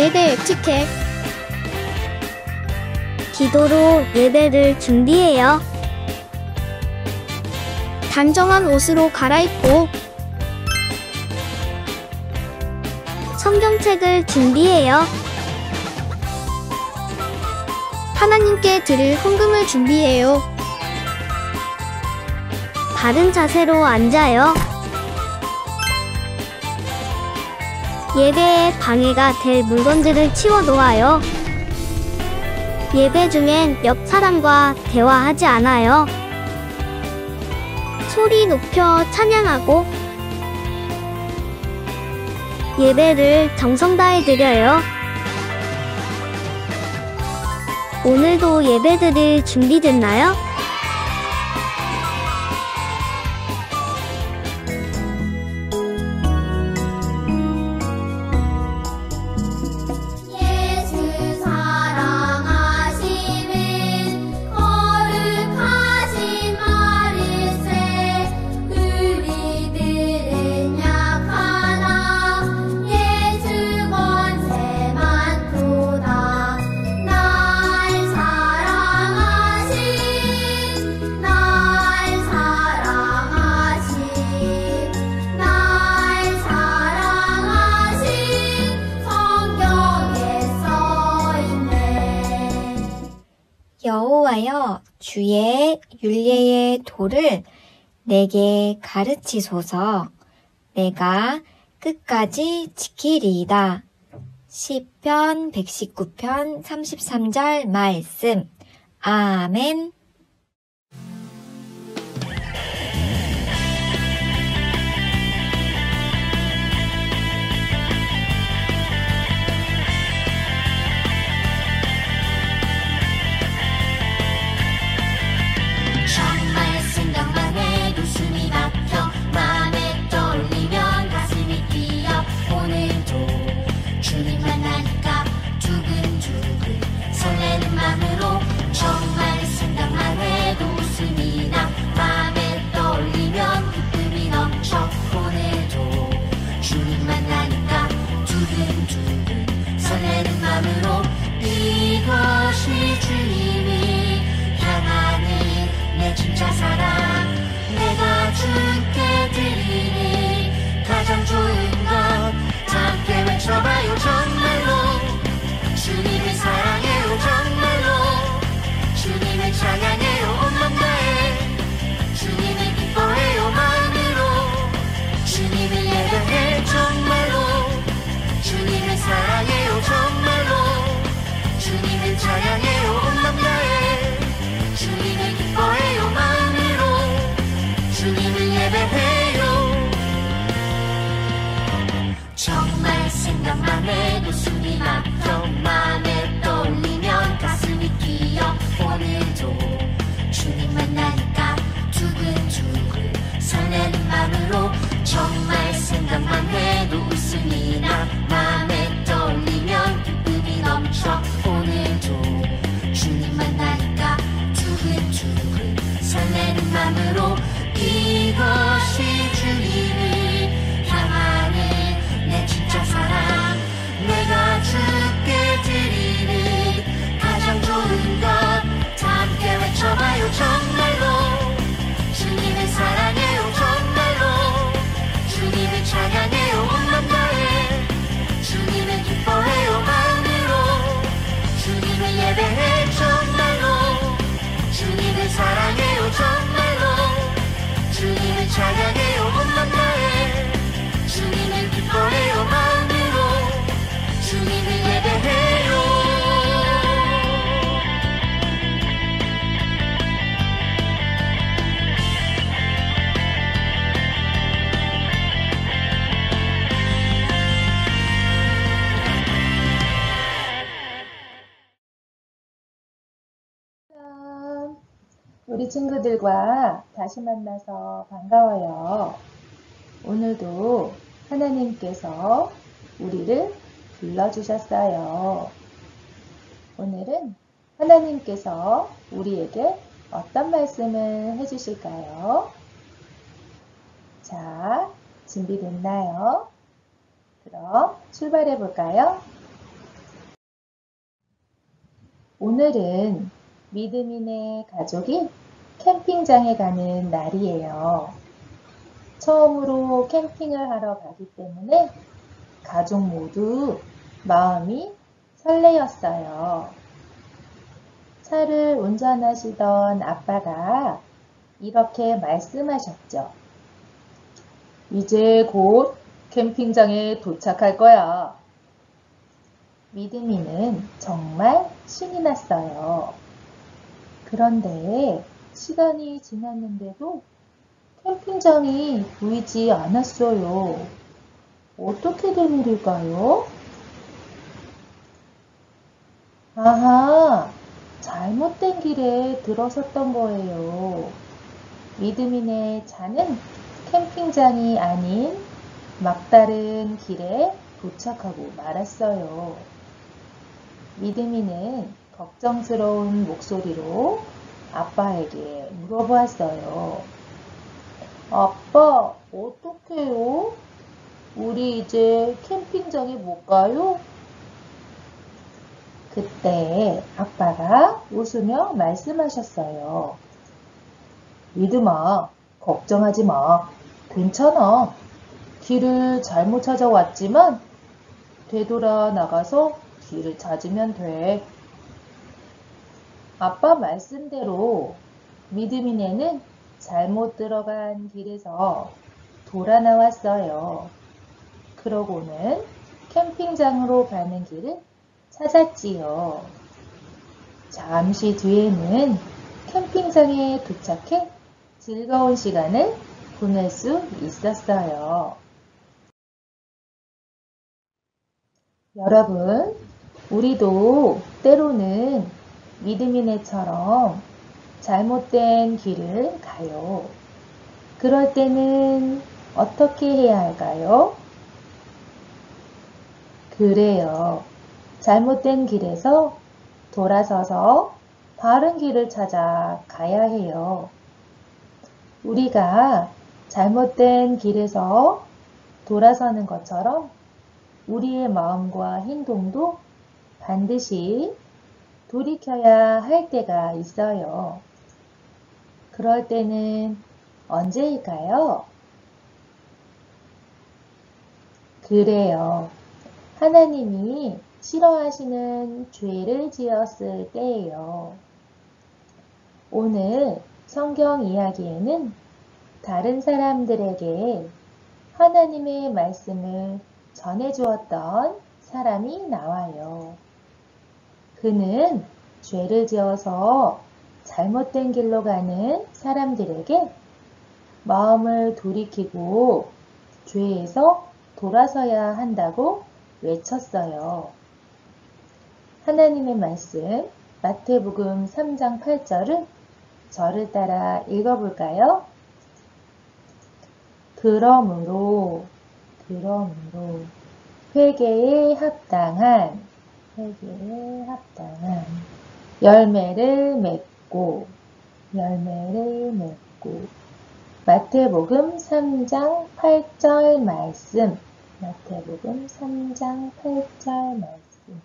예배 에티켓. 기도로 예배를 준비해요. 단정한 옷으로 갈아입고 성경책을 준비해요. 하나님께 드릴 헌금을 준비해요. 바른 자세로 앉아요. 예배에 방해가 될 물건들을 치워 놓아요. 예배 중엔 옆 사람과 대화하지 않아요. 소리 높여 찬양하고 예배를 정성 다해 드려요. 오늘도 예배 드릴 준비됐나요? 여호와여, 주의 율례의 도를 내게 가르치소서. 내가 끝까지 지키리이다. 시편 119편 33절 말씀. 아멘. 이것이 주님이 향하는 내 진짜 사랑, 내가 주께 드리니 가장 좋은 것 함께 외쳐봐요. 정말로 주님을 사랑해요. 정말로 주님을 찬양해요. 온 맘 다해 주님을 기뻐해요. 마음으로 주님을 예배해. 정말로 주님을 사랑해요. 정말로 주님을 찬양해요. 온 맘 다해 주님을 기뻐해요. 마음으로 주님을 예배해요. 정말 생각만 해도 숨이 막혀 마음에 떠올리면 가슴이 뛰어. 오늘도 주님 만나니까 두근두근 설레는 마음으로 정말 생각만 해도 웃음이 나. 마음에 떠올리면 기쁨이 넘쳐. 오늘도 주님 만나니까 두근두근 설레는 마음으로 이것이 주님을 향하는 내 진짜 사랑, 내가 주께 드리는 가장 좋은 것 함께 외쳐봐요. 정말로 주님을 사랑해요. 정말로 주님을 찬양해요. 온 맘 다해 주님을 기뻐해요. 마음으로 주님을 예배해. 정말로 주님을 사랑해요. 정말로 주님을 찬양해요. 온 맘 다해 주님을 기뻐해요. 마음으로 주님을 예배해요. 우리 친구들과 다시 만나서 반가워요. 오늘도 하나님께서 우리를 불러주셨어요. 오늘은 하나님께서 우리에게 어떤 말씀을 해주실까요? 자, 준비됐나요? 그럼 출발해 볼까요? 오늘은 믿음이네 가족이 캠핑장에 가는 날이에요. 처음으로 캠핑을 하러 가기 때문에 가족 모두 마음이 설레었어요. 차를 운전하시던 아빠가 이렇게 말씀하셨죠. 이제 곧 캠핑장에 도착할 거야. 믿음이는 정말 신이 났어요. 그런데 시간이 지났는데도 캠핑장이 보이지 않았어요. 어떻게 된 일일까요? 아하, 잘못된 길에 들어섰던 거예요. 믿음이네 차는 캠핑장이 아닌 막다른 길에 도착하고 말았어요. 믿음이는 걱정스러운 목소리로 아빠에게 물어보았어요. 아빠, 어떡해요? 우리 이제 캠핑장에 못 가요? 그때 아빠가 웃으며 말씀하셨어요. 믿음아, 걱정하지 마. 괜찮아. 길을 잘못 찾아왔지만 되돌아 나가서 길을 찾으면 돼. 아빠 말씀대로 믿음이네는 잘못 들어간 길에서 돌아 나왔어요. 그러고는 캠핑장으로 가는 길을 찾았지요. 잠시 뒤에는 캠핑장에 도착해 즐거운 시간을 보낼 수 있었어요. 여러분, 우리도 때로는 믿음이네처럼 잘못된 길을 가요. 그럴 때는 어떻게 해야 할까요? 그래요. 잘못된 길에서 돌아서서 바른 길을 찾아 가야 해요. 우리가 잘못된 길에서 돌아서는 것처럼 우리의 마음과 행동도 반드시 돌이켜야 할 때가 있어요. 그럴 때는 언제일까요? 그래요. 하나님이 싫어하시는 죄를 지었을 때예요. 오늘 성경 이야기에는 다른 사람들에게 하나님의 말씀을 전해주었던 사람이 나와요. 그는 죄를 지어서 잘못된 길로 가는 사람들에게 마음을 돌이키고 죄에서 돌아서야 한다고 외쳤어요. 하나님의 말씀 마태복음 3장 8절을 저를 따라 읽어볼까요? 그러므로 회개에 합당한 열매를 맺고 마태복음 3장 8절 말씀 마태복음 3장 8절 말씀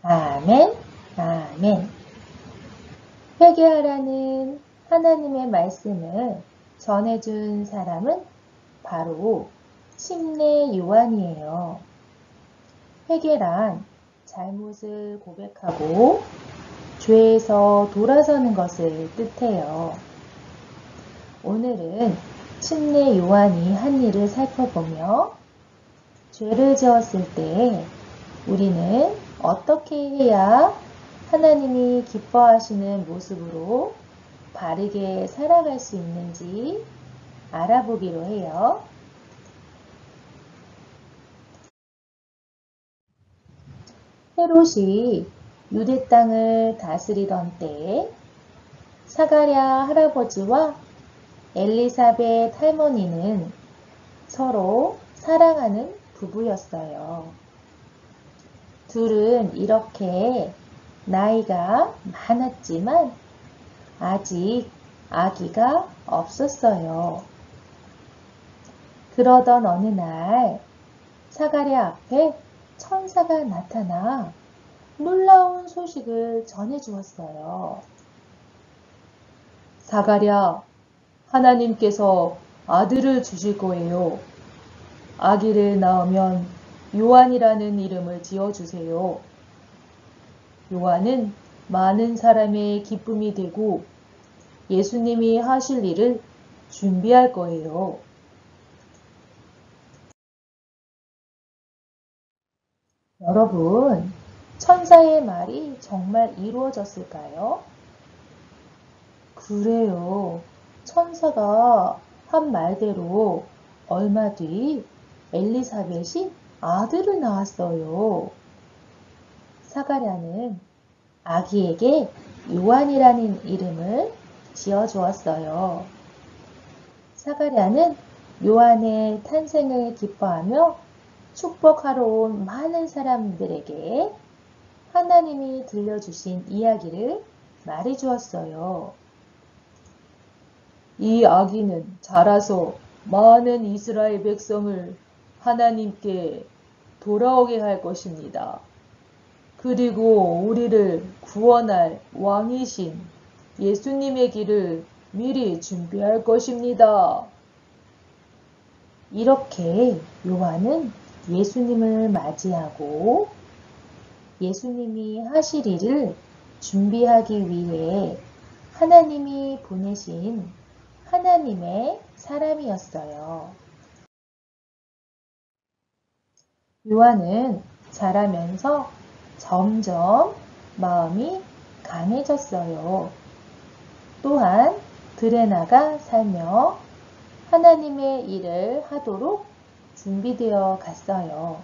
아멘, 아멘. 회개하라는 하나님의 말씀을 전해준 사람은 바로 침례 요한이에요. 회개란 잘못을 고백하고 죄에서 돌아서는 것을 뜻해요. 오늘은 침례 요한이 한 일을 살펴보며 죄를 지었을 때 우리는 어떻게 해야 하나님이 기뻐하시는 모습으로 바르게 살아갈 수 있는지 알아보기로 해요. 헤롯이 유대 땅을 다스리던 때에 사가랴 할아버지와 엘리사벳 할머니는 서로 사랑하는 부부였어요. 둘은 이렇게 나이가 많았지만 아직 아기가 없었어요. 그러던 어느 날 사가랴 앞에 천사가 나타나 놀라운 소식을 전해주었어요. 사가랴, 하나님께서 아들을 주실 거예요. 아기를 낳으면 요한이라는 이름을 지어주세요. 요한은 많은 사람의 기쁨이 되고 예수님이 하실 일을 준비할 거예요. 여러분, 천사의 말이 정말 이루어졌을까요? 그래요. 천사가 한 말대로 얼마 뒤 엘리사벳이 아들을 낳았어요. 사가랴는 아기에게 요한이라는 이름을 지어주었어요. 사가랴는 요한의 탄생을 기뻐하며 축복하러 온 많은 사람들에게 하나님이 들려주신 이야기를 말해주었어요. 이 아기는 자라서 많은 이스라엘 백성을 하나님께 돌아오게 할 것입니다. 그리고 우리를 구원할 왕이신 예수님의 길을 미리 준비할 것입니다. 이렇게 요한은 예수님을 맞이하고 예수님이 하실 일을 준비하기 위해 하나님이 보내신 하나님의 사람이었어요. 요한은 자라면서 점점 마음이 강해졌어요. 또한 들에 나가 살며 하나님의 일을 하도록 준비되어 갔어요.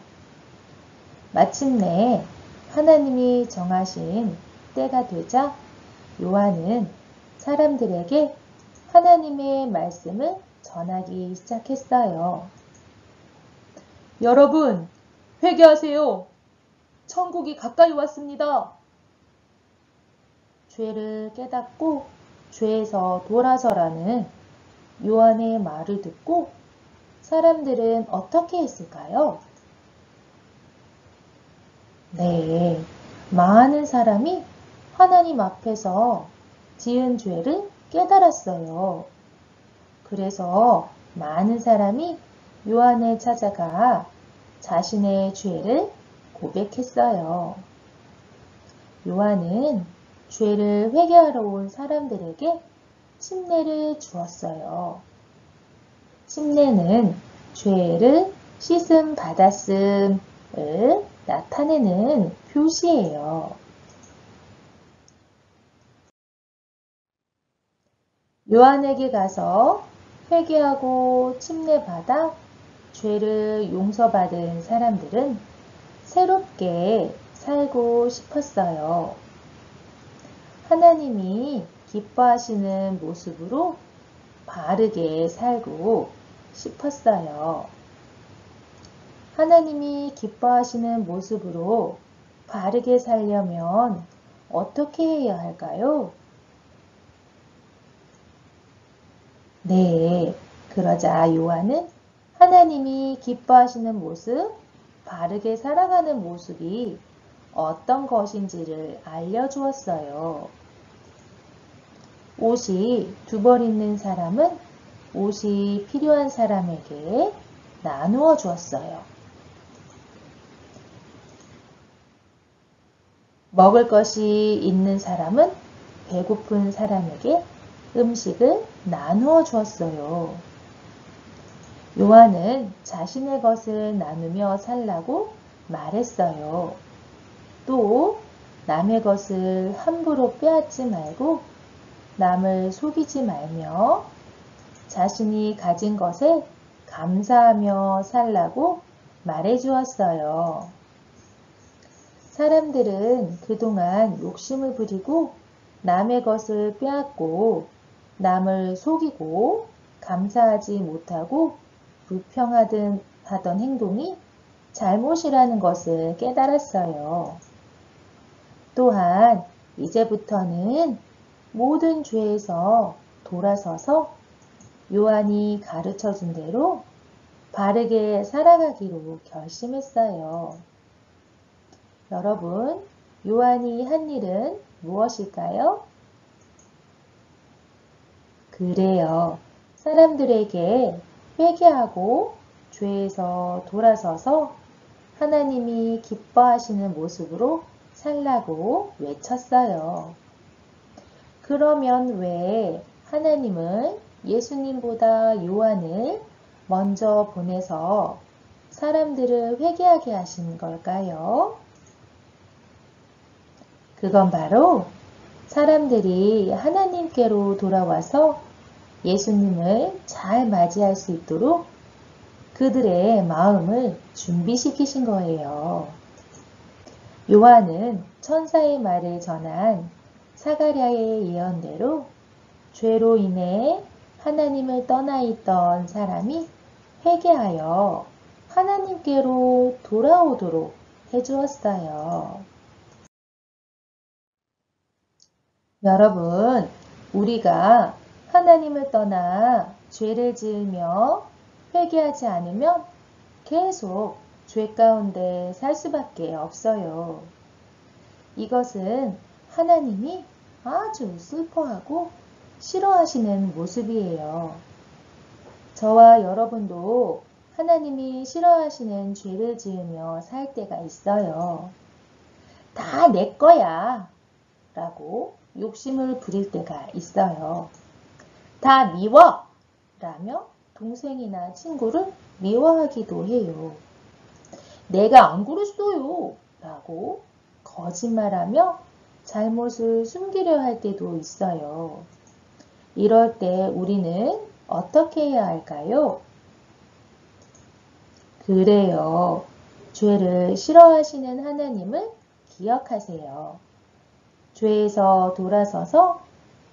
마침내 하나님이 정하신 때가 되자 요한은 사람들에게 하나님의 말씀을 전하기 시작했어요. 여러분, 회개하세요. 천국이 가까이 왔습니다. 죄를 깨닫고 죄에서 돌아서라는 요한의 말을 듣고 사람들은 어떻게 했을까요? 네, 많은 사람이 하나님 앞에서 지은 죄를 깨달았어요. 그래서 많은 사람이 요한을 찾아가 자신의 죄를 고백했어요. 요한은 죄를 회개하러 온 사람들에게 침례를 주었어요. 침례는 죄를 씻음 받았음을 나타내는 표시예요. 요한에게 가서 회개하고 침례받아 죄를 용서받은 사람들은 새롭게 살고 싶었어요. 하나님이 기뻐하시는 모습으로 바르게 살고 싶었어요. 하나님이 기뻐하시는 모습으로 바르게 살려면 어떻게 해야 할까요? 네, 그러자 요한은 하나님이 기뻐하시는 모습, 바르게 살아가는 모습이 어떤 것인지를 알려주었어요. 옷이 두 벌 있는 사람은 옷이 필요한 사람에게 나누어 주었어요. 먹을 것이 있는 사람은 배고픈 사람에게 음식을 나누어 주었어요. 요한은 자신의 것을 나누며 살라고 말했어요. 또 남의 것을 함부로 빼앗지 말고 남을 속이지 말며 자신이 가진 것에 감사하며 살라고 말해주었어요. 사람들은 그동안 욕심을 부리고 남의 것을 빼앗고 남을 속이고 감사하지 못하고 불평하던 행동이 잘못이라는 것을 깨달았어요. 또한 이제부터는 모든 죄에서 돌아서서 요한이 가르쳐준 대로 바르게 살아가기로 결심했어요. 여러분, 요한이 한 일은 무엇일까요? 그래요. 사람들에게 회개하고 죄에서 돌아서서 하나님이 기뻐하시는 모습으로 살라고 외쳤어요. 그러면 왜 하나님은 예수님보다 요한을 먼저 보내서 사람들을 회개하게 하신 걸까요? 그건 바로 사람들이 하나님께로 돌아와서 예수님을 잘 맞이할 수 있도록 그들의 마음을 준비시키신 거예요. 요한은 천사의 말을 전한 사가랴의 예언대로 죄로 인해 하나님을 떠나 있던 사람이 회개하여 하나님께로 돌아오도록 해주었어요. 여러분, 우리가 하나님을 떠나 죄를 지으며 회개하지 않으면 계속 죄 가운데 살 수밖에 없어요. 이것은 하나님이 아주 슬퍼하고 싫어하시는 모습이에요. 저와 여러분도 하나님이 싫어하시는 죄를 지으며 살 때가 있어요. 다 내 거야 라고 욕심을 부릴 때가 있어요. 다 미워 라며 동생이나 친구를 미워하기도 해요. 내가 안 그랬어요 라고 거짓말하며 잘못을 숨기려 할 때도 있어요. 이럴 때 우리는 어떻게 해야 할까요? 그래요. 죄를 싫어하시는 하나님을 기억하세요. 죄에서 돌아서서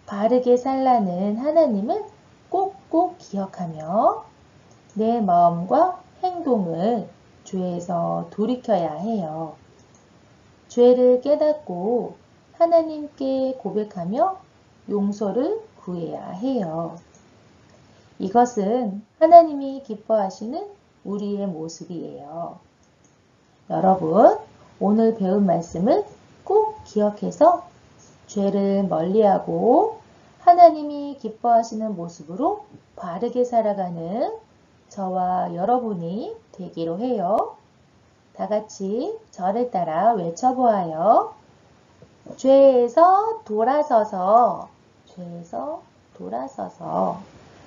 바르게 살라는 하나님을 꼭꼭 기억하며 내 마음과 행동을 죄에서 돌이켜야 해요. 죄를 깨닫고 하나님께 고백하며 용서를 구해야 해요. 이것은 하나님이 기뻐하시는 우리의 모습이에요. 여러분, 오늘 배운 말씀을 꼭 기억해서 죄를 멀리하고 하나님이 기뻐하시는 모습으로 바르게 살아가는 저와 여러분이 되기로 해요. 다 같이 저를 따라 외쳐보아요. 죄에서 돌아서서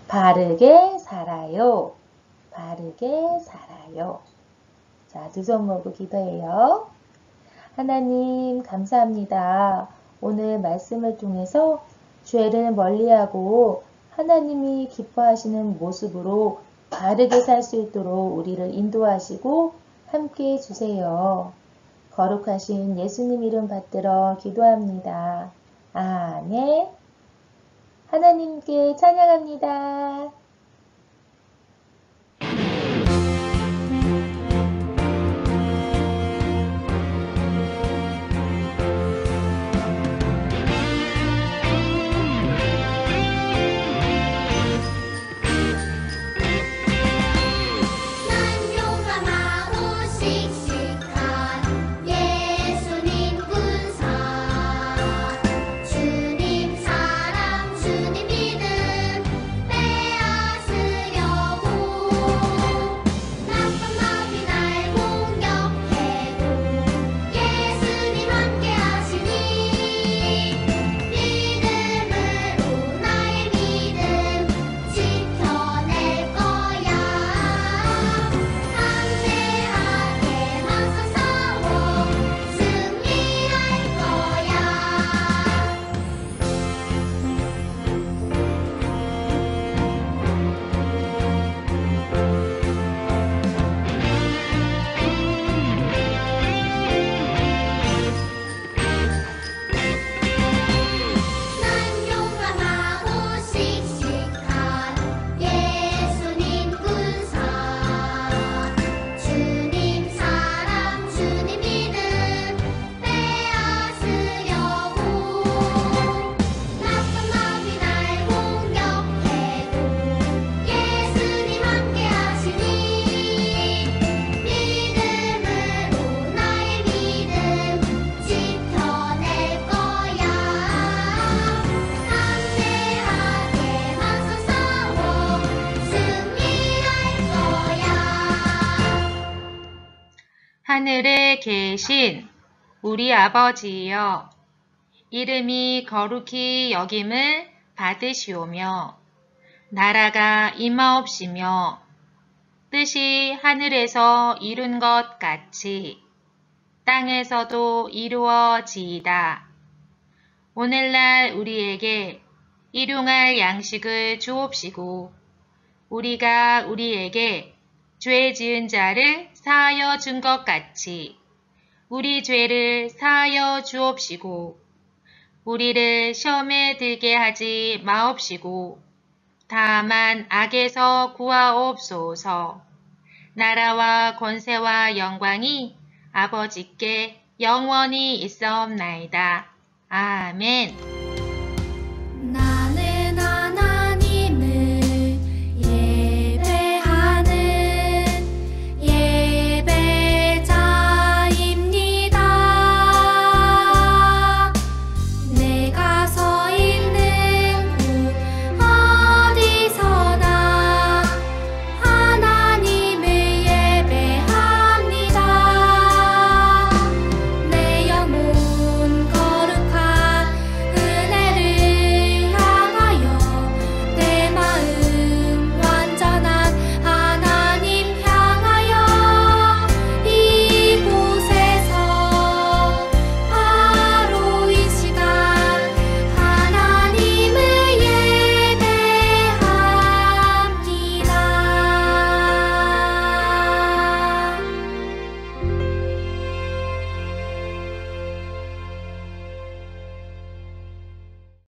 바르게 살아요. 바르게 살아요. 자, 두 손 모으고 기도해요. 하나님 감사합니다. 오늘 말씀을 통해서 죄를 멀리하고 하나님이 기뻐하시는 모습으로 바르게 살 수 있도록 우리를 인도하시고 함께 해주세요. 거룩하신 예수님 이름 받들어 기도합니다. 아멘. 하나님께 찬양합니다. 주님 믿음 빼앗 하늘에 계신 우리 아버지여, 이름이 거룩히 여김을 받으시오며, 나라가 임하옵시며, 뜻이 하늘에서 이룬 것 같이 땅에서도 이루어지이다. 오늘날 우리에게 일용할 양식을 주옵시고, 우리가 우리에게 죄 지은 자를 사하여 준 것 같이 우리 죄를 사하여 주옵시고, 우리를 시험에 들게 하지 마옵시고, 다만 악에서 구하옵소서. 나라와 권세와 영광이 아버지께 영원히 있사옵나이다. 아멘.